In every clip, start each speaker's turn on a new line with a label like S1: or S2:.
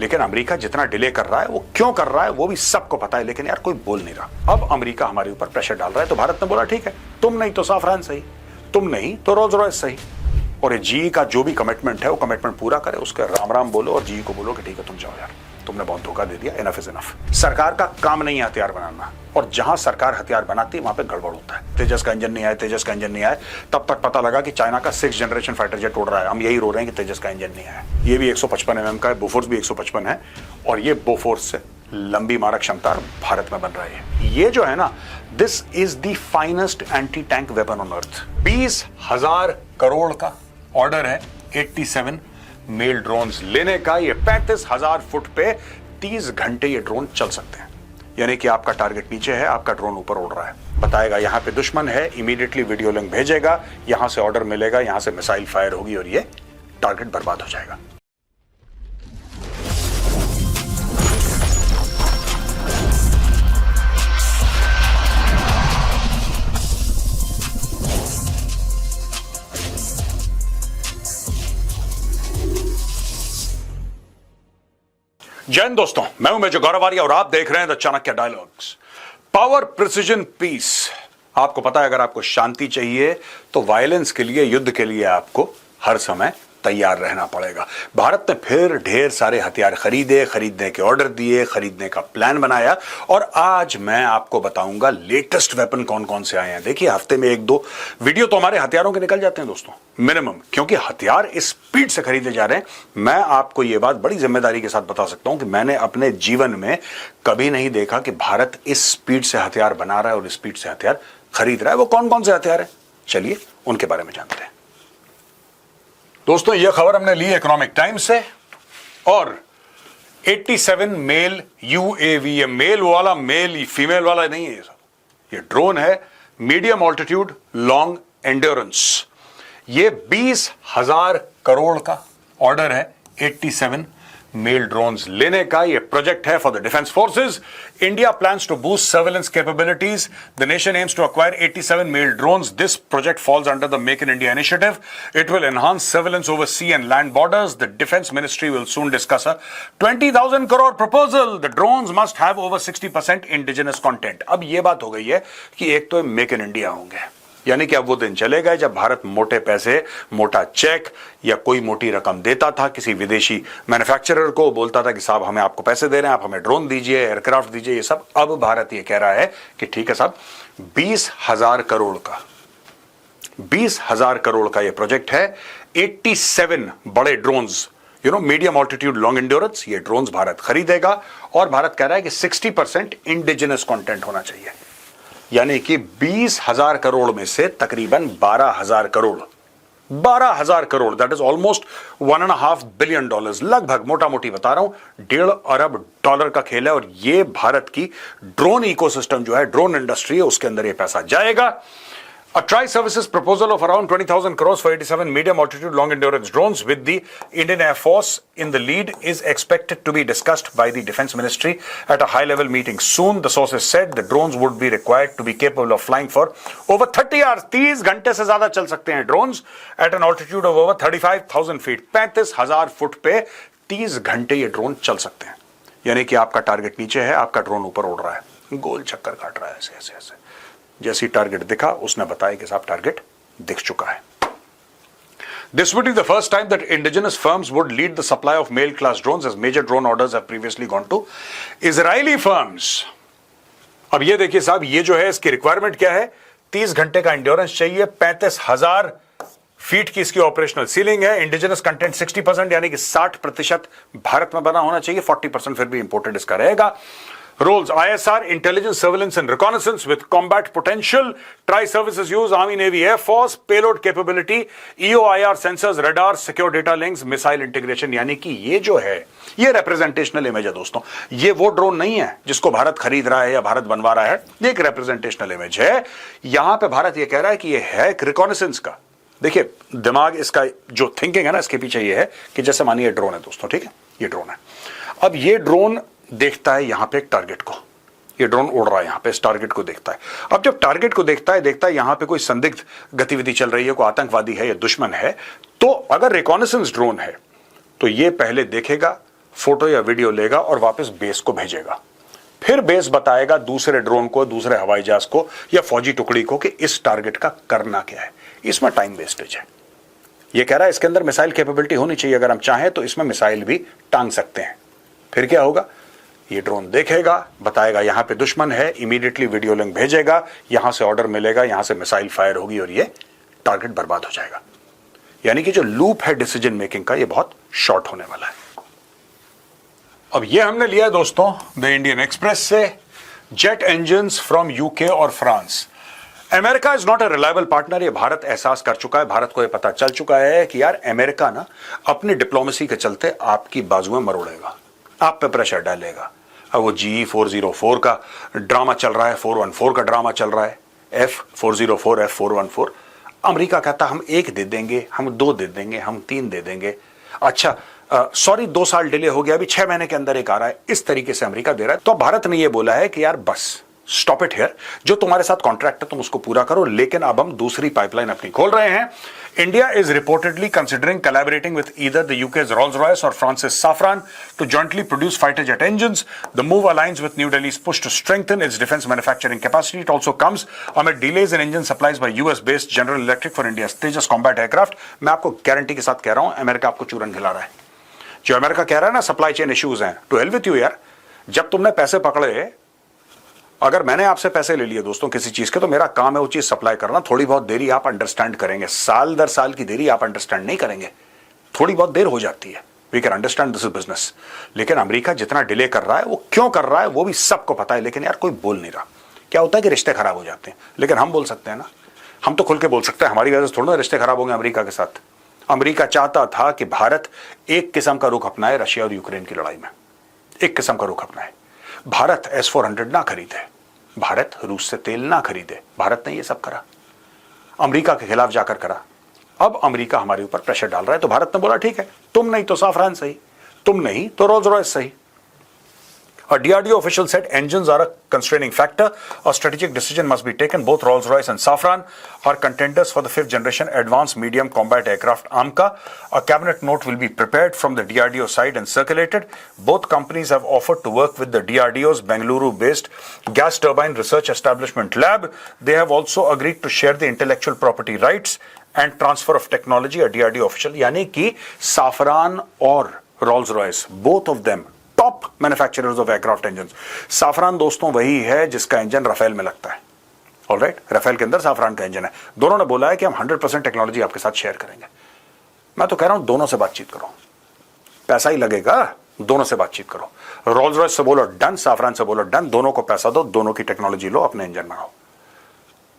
S1: लेकिन अमेरिका जितना डिले कर रहा है वो क्यों कर रहा है वो भी सबको पता है, लेकिन यार कोई बोल नहीं रहा। अब अमेरिका हमारे ऊपर प्रेशर डाल रहा है तो भारत ने बोला ठीक है, तुम नहीं तो साफरान सही, तुम नहीं तो रोल्स रॉयस सही, और ये जी का जो भी कमिटमेंट है वो कमिटमेंट पूरा करे, उसके राम राम बोलो और जी को बोलो कि ठीक है तुम जाओ यार, तुमने बहुत धोखा दे दिया, इनफ इज इनफ। सरकार का काम नहीं है हथियार बनाना, और जहां सरकार हथियार बनाती है वहां पे गड़बड़ होता है। तेजस का इंजन नहीं आया, तेजस का इंजन नहीं आया, तब तक पता लगा कि चाइना का 6th जनरेशन फाइटर जेट उड़ रहा है। हम यही रो रहे हैं कि तेजस का इंजन नहीं आया। ये भी 155 mm का है, बोफोर्स भी 155 है, और ये बोफोर्स से लंबी मारक क्षमता भारत में बन रही है। ये जो है ना, this is the finest anti tank weapon on अर्थ। 20,000 करोड़ का ऑर्डर है 87 मेल ड्रोन्स लेने का। ये 35,000 फुट पे 30 घंटे ये ड्रोन चल सकते हैं, यानी कि आपका टारगेट नीचे है, आपका ड्रोन ऊपर उड़ रहा है, बताएगा यहां पे दुश्मन है, इमीडिएटली वीडियो लिंक भेजेगा, यहां से ऑर्डर मिलेगा, यहां से मिसाइल फायर होगी और ये टारगेट बर्बाद हो जाएगा। जय हिंद दोस्तों, मैं हूं मेजर गौरव आर्य और आप देख रहे हैं the Chanakya dialogues. Power, precision, peace. आपको पता है अगर आपको शांति चाहिए तो वायलेंस के लिए, युद्ध के लिए आपको हर समय तैयार रहना पड़ेगा। भारत ने फिर ढेर सारे हथियार खरीदे, खरीदने के ऑर्डर दिए, खरीदने का प्लान बनाया, और आज मैं आपको बताऊंगा लेटेस्ट वेपन कौन कौन से आए हैं। देखिए हफ्ते में 1-2 वीडियो तो हमारे हथियारों के निकल जाते हैं दोस्तों, मिनिमम, क्योंकि हथियार इस स्पीड से खरीदे जा रहे हैं। मैं आपको यह बात बड़ी जिम्मेदारी के साथ बता सकता हूं कि मैंने अपने जीवन में कभी नहीं देखा कि भारत इस स्पीड से हथियार बना रहा है और इस स्पीड से हथियार खरीद रहा है। वो कौन कौन से हथियार है, चलिए उनके बारे में जानते हैं। दोस्तों यह खबर हमने ली इकोनॉमिक टाइम्स से, और 87 मेल यूएवी, ये मेल वाला मेल फीमेल वाला नहीं है, ये ड्रोन है, मीडियम ऑल्टीट्यूड लॉन्ग एंड्योरेंस। ये 20,000 करोड़ का ऑर्डर है 87 मेल ड्रोन्स लेने का। ये प्रोजेक्ट है for the defence forces. India plans to boost surveillance capabilities. The nation aims to acquire 87 male drones. This project falls under the Make in India initiative. It will enhance surveillance over sea and land borders. The defense ministry will soon discuss a 20,000 crore proposal. The drones must have over 60% indigenous content. अब ये बात हो गई है कि एक तो make in India होंगे, यानी कि अब वो दिन चले गए जब भारत मोटे पैसे, मोटा चेक या कोई मोटी रकम देता था किसी विदेशी मैन्युफैक्चरर को, बोलता था कि साहब हमें आपको पैसे दे रहे हैं, आप हमें ड्रोन दीजिए, एयरक्राफ्ट दीजिए, ये सब। अब भारत ये कह रहा है कि ठीक है साहब, 20,000 करोड़ का 20,000 करोड़ का ये प्रोजेक्ट है। 87 बड़े drones, medium altitude long endurance, ये ड्रोन्स भारत खरीदेगा, और भारत कह रहा है कि 60% इंडिजिनस कंटेंट होना चाहिए, यानी कि 20,000 करोड़ में से तकरीबन 12,000 crore, that is almost $1.5 billion, लगभग, मोटा मोटी बता रहा हूं, $1.5 अरब का खेल है। और ये भारत की ड्रोन इकोसिस्टम जो है, ड्रोन इंडस्ट्री है, उसके अंदर ये पैसा जाएगा। A tri-services proposal of around 20,000 crores for 87 medium altitude long endurance drones with the Indian Air Force in the lead is expected to be discussed by the Defense Ministry at a high-level meeting soon. The sources said the drones would be required to be capable of flying for over 30 hours. 30 घंटे से ज्यादा चल सकते हैं drones at an altitude of over 35,000 feet. 35,000 foot पे 30 घंटे ये drone चल सकते हैं, यानी कि आपका टारगेट नीचे है, आपका ड्रोन ऊपर उड़ रहा है, गोल चक्कर काट रहा है, ऐसे ऐसे ऐसे। जैसी टारगेट दिखा उसने बताया कि साहब टारगेट दिख चुका है। This would be the first time that indigenous firms would lead the supply of male class drones, as major drone orders have previously gone to Israeli firms. अब ये देखिए साहब, ये जो है इसकी रिक्वायरमेंट क्या है, 30 घंटे का एंड्योरेंस चाहिए, 35,000 फीट की इसकी ऑपरेशनल सीलिंग है, इंडिजिनस कंटेंट 60%, यानी कि 60% भारत में बना होना चाहिए, 40% फिर भी इंपोर्टेड इसका रहेगा। Roles: ISR, intelligence, surveillance and reconnaissance with combat potential. Tri-services use Army, Navy, Air Force. Payload capability, EOIR sensors, radar, secure data links, missile integration. यानी कि ये जो है, ये representational image है दोस्तों। ये वो ड्रोन नहीं है जिसको भारत खरीद रहा है या भारत बनवा रहा है, ये एक representational image है। यहां पे भारत ये कह रहा है कि ये है रिकॉनेसेंस का। देखिए दिमाग इसका जो थिंकिंग है ना, इसके पीछे ये है कि जैसे मानिए ड्रोन है दोस्तों, ठीक है, ये ड्रोन है। अब ये ड्रोन देखता है यहां पे एक टारगेट को, ये ड्रोन उड़ रहा है यहां पे, इस टारगेट को देखता है। अब जब टारगेट को देखता है यहां पे कोई संदिग्ध गतिविधि चल रही है, कोई आतंकवादी है या दुश्मन है, तो अगर रिकॉनेसेंस ड्रोन है तो ये पहले देखेगा, फोटो या वीडियो लेगा और वापस बेस को भेजेगा। फिर बेस बताएगा दूसरे ड्रोन को, दूसरे हवाई जहाज को या फौजी टुकड़ी को कि इस टारगेट का करना क्या है। इसमें टाइम वेस्टेज है। यह कह रहा है इसके अंदर मिसाइल कैपेबिलिटी होनी चाहिए, अगर हम चाहें तो इसमें मिसाइल भी टांग सकते हैं। फिर क्या होगा, ये ड्रोन देखेगा, बताएगा यहां पे दुश्मन है, इमीडिएटली वीडियो लिंक भेजेगा, यहां से ऑर्डर मिलेगा, यहां से मिसाइल फायर होगी और ये टारगेट बर्बाद हो जाएगा। यानी कि जो लूप है डिसीजन मेकिंग का, ये बहुत शॉर्ट होने वाला है। अब ये हमने लिया दोस्तों द इंडियन एक्सप्रेस से, जेट इंजन्स फ्रॉम यूके और France. America is not a reliable partner. ये भारत एहसास कर चुका है, भारत को ये पता चल चुका है कि यार अमेरिका ना अपनी डिप्लोमेसी के चलते आपकी बाजुएं मरोड़ेगा, आप पे प्रेशर डालेगा। अब वो GE 404 का ड्रामा चल रहा है, 414 का ड्रामा चल रहा है, F404 F414। अमेरिका कहता हम 1 दे देंगे, हम 2 दे देंगे, हम 3 दे देंगे। अच्छा सॉरी 2 साल डिले हो गया, अभी 6 महीने के अंदर एक आ रहा है। इस तरीके से अमेरिका दे रहा है। तो भारत ने ये बोला है कि यार बस स्टॉप इट हियर, जो तुम्हारे साथ कॉन्ट्रैक्ट है तुम उसको पूरा करो, लेकिन अब हम दूसरी पाइपलाइन अपनी खोल रहे हैं। India is reportedly considering collaborating with either the UK's Rolls-Royce or France's Safran to jointly produce fighter jet engines. The move aligns with New Delhi's push to strengthen its defense manufacturing capacity. It also comes amid delays in engine supplies by US-based General Electric for India's Tejas combat aircraft. मैं आपको guarantee के साथ कह रहा हूं, America आपको चूरन खिला रहा है। जो अमेरिका कह रहा है ना सप्लाई चेन इश्यूज हैं, टू हेल विथ यू यार। जब तुमने पैसे पकड़े, अगर मैंने आपसे पैसे ले लिए दोस्तों किसी चीज के, तो मेरा काम है वो चीज सप्लाई करना। थोड़ी बहुत देरी आप अंडरस्टैंड करेंगे, साल दर साल की देरी आप अंडरस्टैंड नहीं करेंगे, थोड़ी बहुत देर हो जाती है। We can understand this is business. लेकिन अमेरिका जितना डिले कर रहा है, वो क्यों कर रहा है वो भी सबको पता है, लेकिन यार कोई बोल नहीं रहा। क्या होता है कि रिश्ते खराब हो जाते हैं, लेकिन हम बोल सकते हैं ना, हम तो खुल के बोल सकते हैं। हमारी वजह से थोड़ा रिश्ते खराब होंगे अमेरिका के साथ। अमेरिका चाहता था कि भारत एक किस्म का रुख अपनाए रशिया और यूक्रेन की लड़ाई में, एक किस्म का रुख अपनाए। भारत S-400 ना खरीदे, भारत रूस से तेल ना खरीदे, भारत ने ये सब करा, अमेरिका के खिलाफ जाकर करा। अब अमेरिका हमारे ऊपर प्रेशर डाल रहा है, तो भारत ने बोला ठीक है, तुम नहीं तो साफरान सही, तुम नहीं तो रोल्स रॉयस सही। A DRDO official said engines are a constraining factor. A strategic decision must be taken. Both Rolls-Royce and Safran are contenders for the 5th generation advanced medium combat aircraft AMCA. A cabinet note will be prepared from the DRDO side and circulated. Both companies have offered to work with the DRDO's Bengaluru-based gas turbine research establishment lab. They have also agreed to share the intellectual property rights and transfer of technology. A DRDO official, यानी कि Safran और Rolls-Royce, both of them top manufacturers of aircraft engine. Safran दोस्तों वही है जिसका engine Rafale में लगता है। ऑलराइट, राफेल के अंदर साफरान का इंजन है। दोनों ने बोला है कि हम 100% टेक्नोलॉजी आपके साथ शेयर करेंगे। मैं तो कह रहा हूं दोनों से बातचीत करो, पैसा ही लगेगा, दोनों से बातचीत करो। रोल्स रॉयस से बोलो डन, साफरान से बोलो डन, दोनों को पैसा दो, दोनों की टेक्नोलॉजी लो, अपने इंजन बनाओ।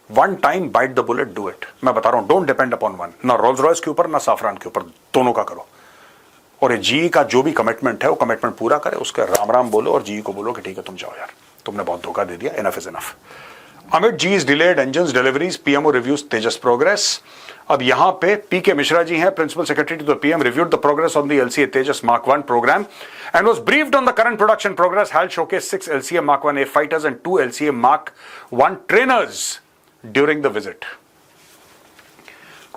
S1: One time bite the bullet, do it. मैं बता रहा हूं, डोंट डिपेंड अपॉन वन, ना रोल्स रॉयस के ऊपर ना साफरान के ऊपर, दोनों का करो। और ये GE का जो भी कमिटमेंट है वो कमिटमेंट पूरा करे, उसके राम राम बोलो और GE को बोलो कि ठीक है तुम जाओ यार, तुमने बहुत धोखा दे दिया, इनफ इज इनफ। अमिट GE's delayed engines deliveries, PMO reviews Tejas progress. अब यहां पे PK मिश्रा जी हैं, principal secretary to the PM, reviewed the progress on the LCA Tejas Mark 1 program and was briefed on the current production progress. HAL showcased 6 LCA Mark 1A fighters and 2 LCA Mark 1 trainers during the visit.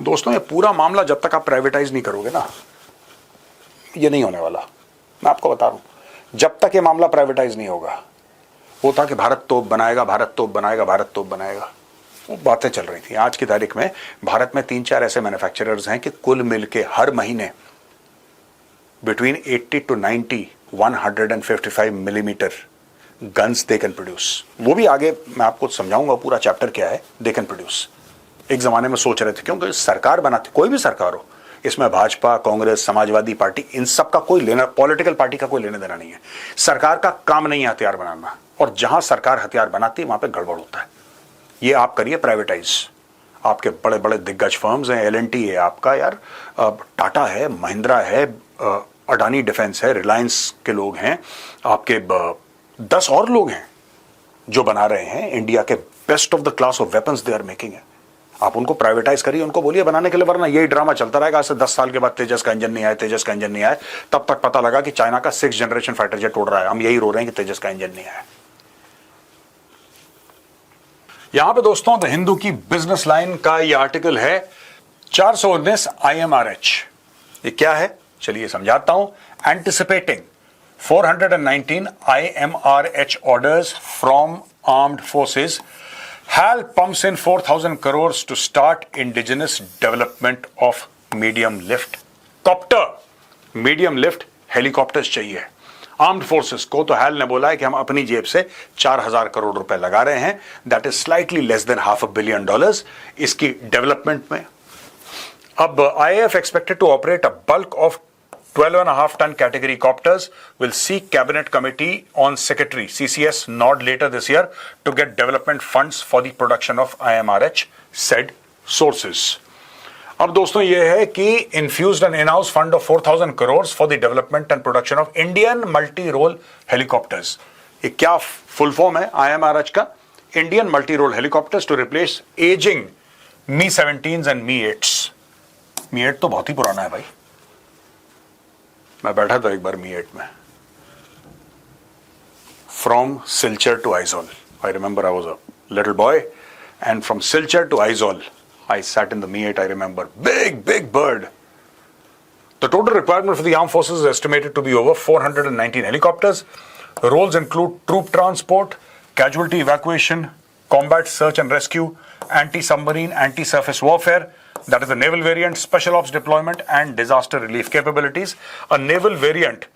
S1: दोस्तों ये पूरा मामला जब तक आप privatise नहीं करोगे ना, ये नहीं होने वाला। मैं आपको बता रहा हूं, जब तक ये मामला प्राइवेटाइज नहीं होगा, वो था कि भारत तोप बनाएगा, भारत तोप बनाएगा, भारत तोप बनाएगा, वो बातें चल रही थी। आज की तारीख में भारत में 3-4 ऐसे मैन्युफैक्चरर्स हैं कि कुल मिलके हर महीने between 80 to 90 155 millimetre guns they can produce. वो भी आगे मैं आपको समझाऊंगा पूरा चैप्टर क्या है, दे कैन प्रोड्यूस। एक जमाने में सोच रहे थे, क्योंकि सरकार बनाती, कोई भी सरकार हो, इसमें भाजपा, कांग्रेस, समाजवादी पार्टी, इन सब का कोई लेना, पॉलिटिकल पार्टी का कोई लेना देना नहीं है। सरकार का काम नहीं है हथियार बनाना, और जहां सरकार हथियार बनाती है वहां पे गड़बड़ होता है। ये आप करिए प्राइवेटाइज। आपके बड़े बड़े दिग्गज फर्म्स हैं, L&T है आपका यार, टाटा है, महिंद्रा है, अडानी डिफेंस है, रिलायंस के लोग हैं आपके, 10 और लोग हैं जो बना रहे हैं इंडिया के best of the class of weapons they are making है। आप उनको प्राइवेटाइज करिए, उनको बोलिए बनाने के लिए, वरना यही ड्रामा चलता रहेगा। आज से 10 साल के बाद तेजस का इंजन नहीं आया, तेजस का इंजन नहीं आया, तब तक पता लगा कि चाइना का 6th जनरेशन फाइटर जेट उड़ रहा है। हम यही रो रहे हैं कि तेजस का इंजन नहीं आया। यहां पे दोस्तों द हिंदू की बिजनेस लाइन का ये आर्टिकल है 419 IMRH। ये क्या है चलिए समझाता हूं। Anticipating 419 IMRH orders from armed forces. HAL pumps in 4,000 crores to start indigenous development of medium lift copter. Medium lift helicopters चाहिए आर्म्ड फोर्सेस को, तो हैल ने बोला है कि हम अपनी जेब से 4,000 करोड़ रुपए लगा रहे हैं. That is slightly less than $500 million इसकी डेवलपमेंट में. अब IAF expected to operate a bulk of 12.5 ton category copters, will seek cabinet committee on secretary CCS nod later this year to get development funds for the production of IMRH, said sources. अब दोस्तों ये है कि infused an in-house fund of 4,000 crores for the development and production of Indian multi-role helicopters. ये क्या full form है IMRH का? Indian multi-role helicopters to replace aging Mi-17s and Mi-8s. Mi-8 तो बहुत ही पुराना है भाई. मैं बैठा था एक बार Mi-8 में. From Silchar to Aizawl. I remember I was a little boy, and from Silchar to Aizawl, I sat in the Mi-8, I remember. Big bird. The total requirement for the armed forces is estimated to be over 419 helicopters. Roles include troop transport, casualty evacuation, combat search and rescue, anti-submarine, anti-surface warfare, that is the naval variant, special ops deployment and disaster relief capabilities. A naval variant,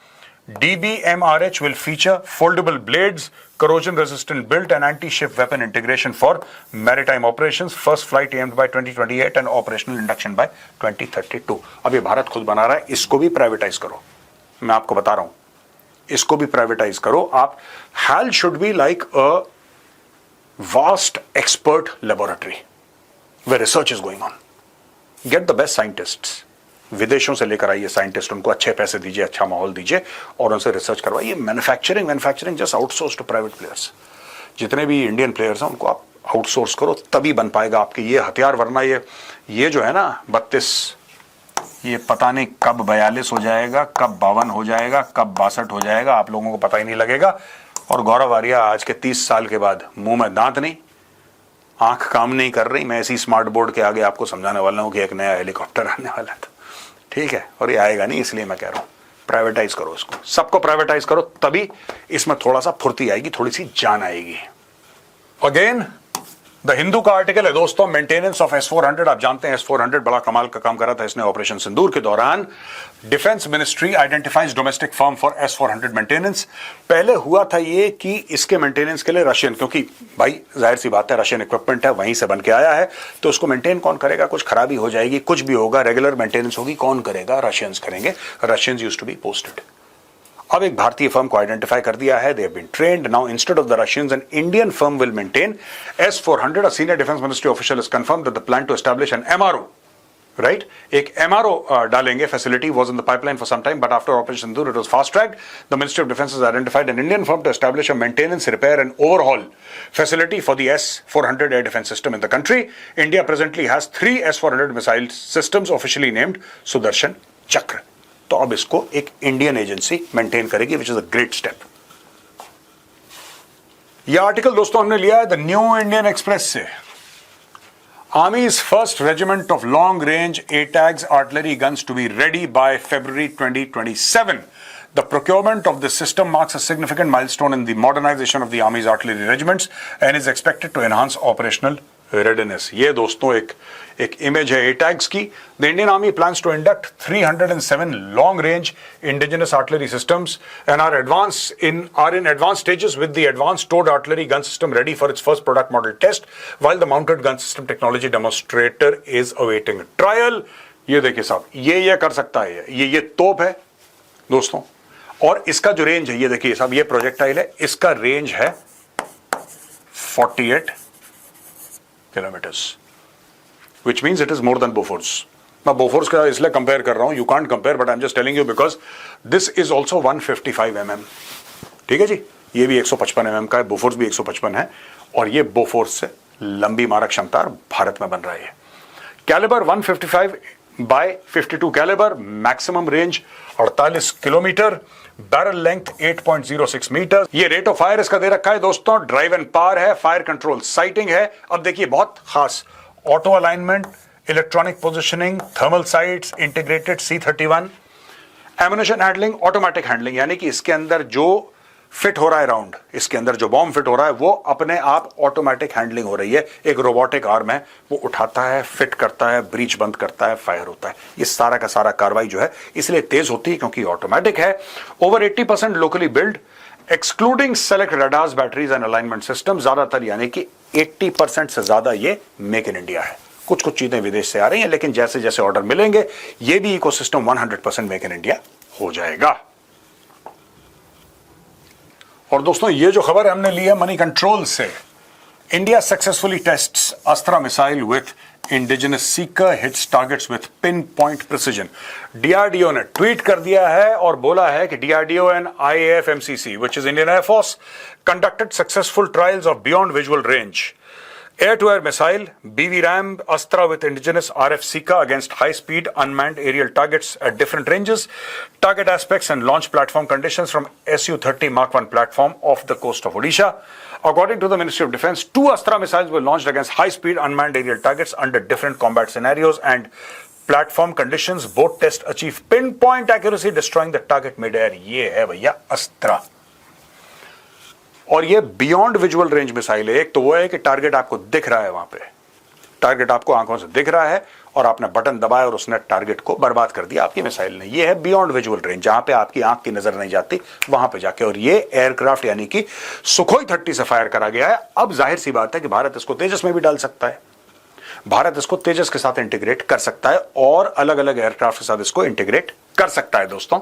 S1: DBMRH, will feature foldable blades, corrosion-resistant build and anti-ship weapon integration for maritime operations. First flight aimed by 2028 and operational induction by 2032. अब ये भारत खुद बना रहा है, इसको भी privatise करो. मैं आपको बता रहा हूं, इसको भी प्राइवेटाइज करो आप. HAL should be like a vast expert laboratory where research is going on. Get the best scientists. विदेशों से लेकर आइए साइंटिस्ट, उनको अच्छे पैसे दीजिए, अच्छा माहौल दीजिए और उनसे रिसर्च करवाइए. Manufacturing just outsource to private players. जितने भी इंडियन प्लेयर्स हैं उनको आप आउटसोर्स करो, तभी बन पाएगा आपके ये हथियार. वरना ये जो है ना 32, ये पता नहीं कब 42 हो जाएगा, कब 52 हो जाएगा, कब 62 हो जाएगा, आप लोगों को पता ही नहीं लगेगा. और गौरव आर्या आज के 30 साल के बाद मुंह में दांत नहीं, आंख काम नहीं कर रही. मैं ऐसी स्मार्ट बोर्ड के आगे आपको समझाने वाला हूं कि एक नया हेलीकॉप्टर आने वाला था. ठीक है, और ये आएगा नहीं, इसलिए मैं कह रहा हूं प्राइवेटाइज करो इसको, सबको प्राइवेटाइज करो, तभी इसमें थोड़ा सा फुर्ती आएगी, थोड़ी सी जान आएगी. अगेन द हिंदू का आर्टिकल है दोस्तों, मेंटेनेंस ऑफ S-400. आप जानते हैं S-400 बड़ा कमाल का काम करा था इसने ऑपरेशन सिंदूर के दौरान. Defence ministry identifies domestic firm for S-400 maintenance. पहले हुआ था ये कि इसके मेंटेनेंस के लिए रशियन, क्योंकि भाई जाहिर सी बात है रशियन इक्विपमेंट है, वहीं से बन के आया है, तो उसको मेंटेन कौन करेगा? कुछ खराबी हो जाएगी, कुछ भी होगा, रेगुलर मेंटेनेंस होगी, कौन करेगा? रशियंस करेंगे. Russians used to be posted. अब एक भारतीय फर्म को आइडेंटिफाई कर दिया है. They have been trained. Now instead of the Russians an Indian firm will maintain S-400. A senior defence ministry official has confirmed that the plan to establish an MRO, right? एक MRO डालेंगे. facility was in the pipeline for some time, but after Operation Sindoor it was fast tracked. The Ministry of Defense has identified an Indian firm to establish a maintenance, repair and overhaul facility for the S-400 air defense system in the country. India presently has 3 S-400 missile systems officially named Sudarshan Chakra. तो अब इसको एक Indian agency maintain करेगी, which is a great step. यह article दोस्तों हमने लिया है द न्यू इंडियन एक्सप्रेस से. Army's first regiment of long-range ATAGS artillery guns to be ready by February 2027. The procurement of this system marks a significant milestone in the modernization of the Army's artillery regiments and is expected to enhance operational readiness. ये दोस्तों एक image है ATAGS की. The Indian Army plans to induct 307 long-range indigenous artillery systems and are in advanced stages with the advanced towed artillery gun system ready for its first product model test, while the mounted gun system technology demonstrator is awaiting trial. ये देखिए साहब, ये कर सकता है, ये तोप है दोस्तों, और इसका जो रेंज है ये देखिए साहब, ये प्रोजेक्टाइल है, इसका रेंज है 48 kilometers, which means it is more than Bofors. मैं Bofors का इसलिए कंपेयर कर रहा हूं, you can't compare, but I'm just telling you because this is also 155 mm. ठीक है जी, ये भी 155 mm का है, Bofors भी 155 है, और ये Bofors से लंबी मारक क्षमता भारत में बन रहा है. Calibre 155 by 52 calibre, maximum range 48 kilometre, barrel length 8.06 metre. ये रेट ऑफ फायर इसका दे रखा है दोस्तों, ड्राइव एंड पावर है, फायर कंट्रोल साइटिंग है. अब देखिए बहुत खास, auto alignment, electronic positioning, thermal sights, integrated C31 ammunition handling, automatic handling, यानी कि इसके अंदर जो फिट हो रहा है राउंड, इसके अंदर जो बॉम्ब फिट हो रहा है वो अपने आप ऑटोमेटिक हैंडलिंग हो रही है। एक रोबोटिक आर्म है, वो उठाता है, फिट करता है, ब्रीच बंद करता है, फायर होता है। ये सारा का सारा कार्रवाई जो है इसलिए तेज होती है क्योंकि ऑटोमेटिक है। Over 80% locally build, excluding select radars, batteries and alignment system. ज्यादातर यानी कि 80% से ज्यादा ये मेक इन इंडिया है। कुछ कुछ चीजें विदेश से आ रही हैं, लेकिन जैसे जैसे ऑर्डर मिलेंगे ये भी इकोसिस्टम 100% मेक इन इंडिया हो जाएगा। और दोस्तों ये जो खबर हमने ली है मनी कंट्रोल से, India successfully tests अस्त्रा missile with indigenous Sikar, hits targets with pin point precision. DRDO ने ट्वीट कर दिया है और बोला है कि DRDO and IAF-MCC, which is Indian Air Force, conducted successful trials of beyond visual range air-to-air missile BV-RAM Astra with indigenous RF Sika against high-speed unmanned aerial targets at different ranges, target aspects and launch platform conditions from Su-30 Mark 1 platform off the coast of Odisha. According to the Ministry of Defence, 2 Astra missiles were launched against high-speed unmanned aerial targets under different combat scenarios and platform conditions. Both tests achieve pinpoint accuracy, destroying the target mid-air. ये है भैया अस्त्रा। और ये beyond visual range missile है। एक तो वो है कि टारगेट आपको दिख रहा है, वहां पे टारगेट आपको आंखों से दिख रहा है और आपने बटन दबाया और उसने टारगेट को बर्बाद कर दिया आपकी मिसाइल ने। ये है बियॉन्ड विजुअल रेंज, जहां पे आपकी आंख की नजर नहीं जाती वहां पे जाके। और ये एयरक्राफ्ट यानी कि सुखोई 30 से फायर करा गया है। अब जाहिर सी बात है कि भारत इसको तेजस में भी डाल सकता है, भारत इसको तेजस के साथ इंटीग्रेट कर सकता है और अलग अलग एयरक्राफ्ट के साथ इसको इंटीग्रेट कर सकता है। दोस्तों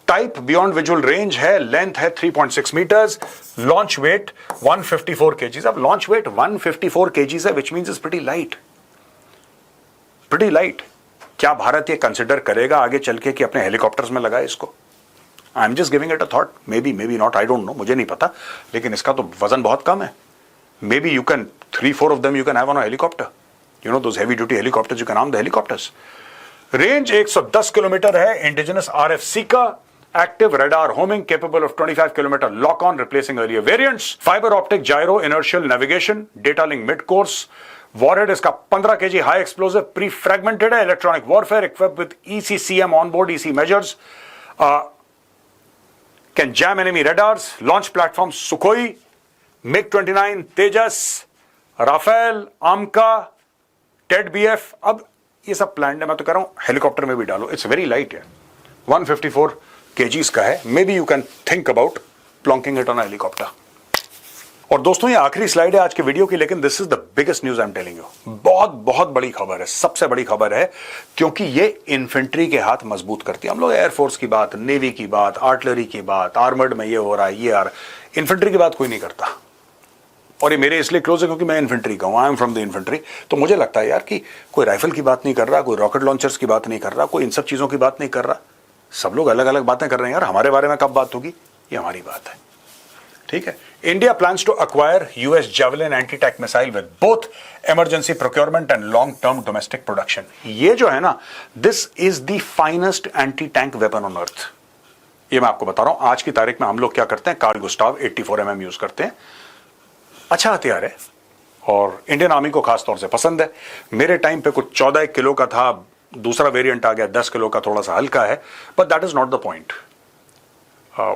S1: टाइप बियॉन्ड विजुअल रेंज है, लेंथ है 3.6 मीटर्स, लॉन्च वेट 154 केजीज। अब लॉन्च वेट 154 केजीज है, which means is pretty light, pretty light. क्या भारत ये कंसिडर करेगा आगे चल के कि अपने हेलीकॉप्टर्स में लगाए इसको? I am just giving it a thought, may be not, I don't know, मुझे नहीं पता, लेकिन इसका तो वजन बहुत कम है। May be you can 3-4 of them you can have on a helicopter, you know those heavy duty helicopters, you can arm the helicopters. Range 110 kilometre है, indigenous RF Sika, active radar homing capable of 25 kilometer lock on replacing earlier variants, fiber optic gyro inertial navigation, data link mid course, warhead इसका 15 kg high explosive pre fragmented है, electronic warfare equipped with ECCM onboard EC measures, can jam enemy radars, launch platform Sukhoi, MiG-29, Tejas, Rafale, AMCA, TED BF। अब ये सब plan है, मैं तो कह रहा हूं हेलीकॉप्टर में भी डालो, इट्स वेरी लाइट है, 154 केजीज का है। May be you can think about plonking it on helicopter. और दोस्तों ये आखिरी स्लाइड है आज के वीडियो की, लेकिन this is the biggest news I am telling you. बहुत बहुत बड़ी खबर है, सबसे बड़ी खबर है, क्योंकि ये इन्फेंट्री के हाथ मजबूत करती है। हम लोग एयरफोर्स की बात, नेवी की बात, आर्टिलरी की बात, आर्मर्ड में ये हो रहा है, ये आ रहा है, इन्फेंट्री की बात कोई नहीं करता। और ये मेरे इसलिए क्लोज है क्योंकि मैं इन्फेंट्री का हूं, I am from the infantry. तो मुझे लगता है यार कि कोई राइफल की बात नहीं कर रहा, कोई रॉकेट लॉन्चर्स की बात नहीं कर रहा, कोई इन सब चीजों की बात नहीं कर रहा, सब लोग अलग अलग बातें कर रहे हैं। यार हमारे बारे में कब बात होगी? ये हमारी बात है, ठीक है। India plans to acquire US Javelin anti tank missile with both emergency procurement and long term domestic production. ये जो है ना, this is the finest anti tank weapon on earth. ये मैं आपको बता रहा हूं। आज की तारीख में हम लोग क्या करते हैं, कार्ल गुस्टाव 84 mm यूज करते हैं। अच्छा हथियार है और इंडियन आर्मी को खास तौर से पसंद है। मेरे टाइम पे कुछ 14 किलो का था, दूसरा वेरिएंट आ गया 10 किलो का, थोड़ा सा हल्का है, but that is not the point.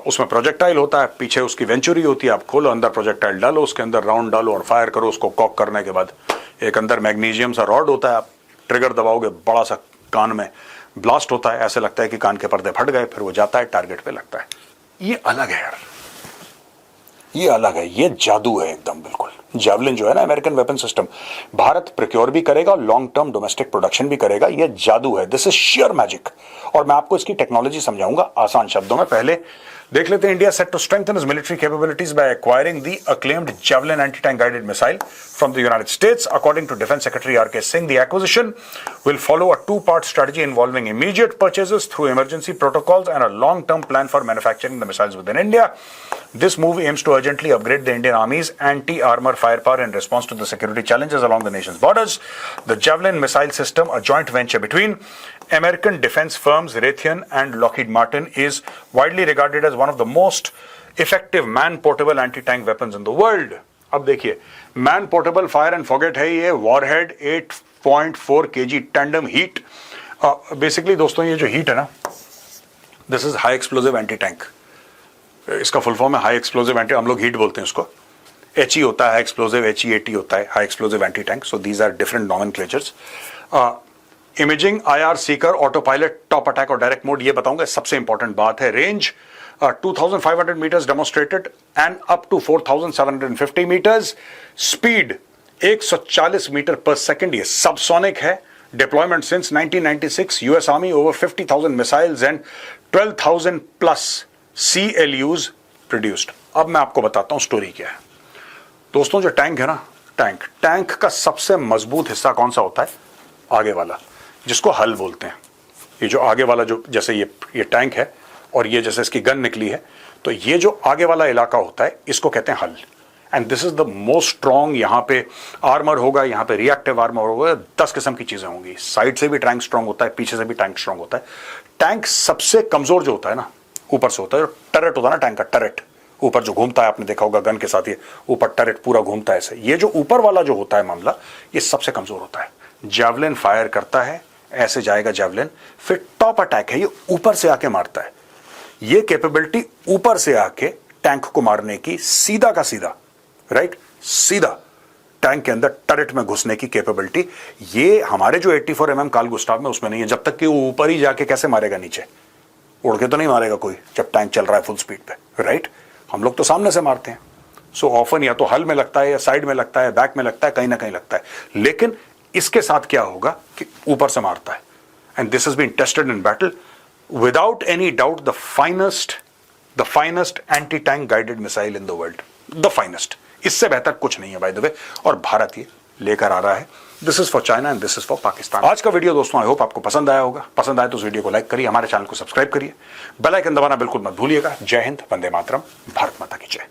S1: उसमें प्रोजेक्टाइल होता है, पीछे उसकी वेंचुरी होती है, आप खोलो, अंदर प्रोजेक्टाइल डालो, उसके अंदर राउंड डालो और फायर करो। उसको कॉक करने के बाद एक अंदर मैग्नीशियम सा रॉड होता है, आप ट्रिगर दबाओगे, बड़ा सा कान में ब्लास्ट होता है, ऐसे लगता है कि कान के पर्दे फट गए, फिर वो जाता है टारगेट पे लगता है। ये अलग है यार, ये अलग है, ये जादू है एकदम बिल्कुल। जेवलिन जो है ना, American weapon system, Bharat procure भी करेगा, लॉन्ग टर्म डोमेस्टिक प्रोडक्शन भी करेगा। ये जादू है, दिस इज शियर मैजिक। और मैं आपको इसकी टेक्नोलॉजी समझाऊंगा आसान शब्दों में। पहले देख लेते हैं, India set to strengthen its military capabilities by acquiring the acclaimed Javelin anti-tank guided missile from the United States. According to Defense Secretary R.K. Singh, the acquisition will follow a two-part strategy involving immediate purchases through emergency protocols and a long-term plan for manufacturing the missiles within India. This move aims to urgently upgrade the Indian Army's anti-armor firepower in response to the security challenges along the nation's borders. The Javelin missile system, a joint venture between American defense firms Raytheon and Lockheed Martin, is widely regarded as one of the most effective man-portable anti-tank weapons in the world. अब देखिए, man-portable fire and forget है ये, warhead 8.4 kg tandem heat। Basically दोस्तों ये जो heat है ना, this is high explosive anti tank, इसका फुल फॉर्म है हाई एक्सप्लोजिव एंटी, हम लोग हीट बोलते हैं उसको, HE होता है हाई एक्सप्लोजिव, HEAT होता है high explosive anti tank, so these are different nomenclatures. Imaging, IR seeker, auto pilot, top attack और डायरेक्ट मोड, ये बताऊंगा, सबसे इंपॉर्टेंट बात है। Range 2500 meters demonstrated and up to 4750 meters, speed 140 meter पर second, ये सबसोनिक है। Deployment since 1996, US army, over 50,000 missiles and 12,000 plus CLUs produced. अब मैं आपको बताता हूं स्टोरी क्या है। दोस्तों जो टैंक है ना, टैंक का सबसे मजबूत हिस्सा कौन सा होता है? आगे वाला, जिसको हल बोलते हैं। ये जो आगे वाला, जो जैसे ये टैंक है और ये जैसे इसकी गन निकली है, तो ये जो आगे वाला इलाका होता है इसको कहते हैं हल। And this is the most strong. यहाँ पे आर्मर होगा, यहाँ पे रिएक्टिव आर्मर होगा, 10 किस्म की चीजें होंगी। साइड से भी टैंक स्ट्रॉन्ग होता है, पीछे से भी टैंक स्ट्रॉन्ग होता है। टैंक सबसे कमजोर जो होता है ना, ऊपर से होता है। टरेट होता है ना टैंक का, टरेट ऊपर जो घूमता है, आपने देखा होगा गन के साथ, ये ऊपर टरेट पूरा घूमता है ऐसे। ये जो ऊपर वाला जो होता है मामला, ये सबसे कमजोर होता है। जैवलिन फायर करता है, ऐसे जाएगा जैवलिन, फिर टॉप अटैक है, ये ऊपर से आके मारता है। ये कैपेबिलिटी ऊपर से आके टैंक को मारने की, सीधा का सीधा, राइट, सीधा टैंक के अंदर टरेट में घुसने की कैपेबिलिटी, ये हमारे जो 84 mm कार्ल गुस्टाव में उसमें नहीं है। जब तक कि वो ऊपर ही जाके कैसे मारेगा, नीचे उड़ के तो नहीं मारेगा कोई, जब टैंक चल रहा है फुल स्पीड पे, राइट। हम लोग तो सामने से मारते हैं। सो ऑफन या तो हल में लगता है, या साइड में लगता है, बैक में लगता है, कहीं ना कहीं लगता है। लेकिन इसके साथ क्या होगा कि ऊपर से मारता है। And this has been tested in battle without any doubt, the finest anti tank guided missile in the world, the finest. इससे बेहतर कुछ नहीं है बाय द वे, और भारत ये लेकर आ रहा है। This is for China and this is for Pakistan. आज का वीडियो दोस्तों आई होप आपको पसंद आया होगा। पसंद आए तो इस वीडियो को लाइक करिए, हमारे चैनल को सब्सक्राइब करिए, बेल आइकन दबाना बिल्कुल मत भूलिएगा। जय हिंद, वंदे मातरम, भारत माता की जय।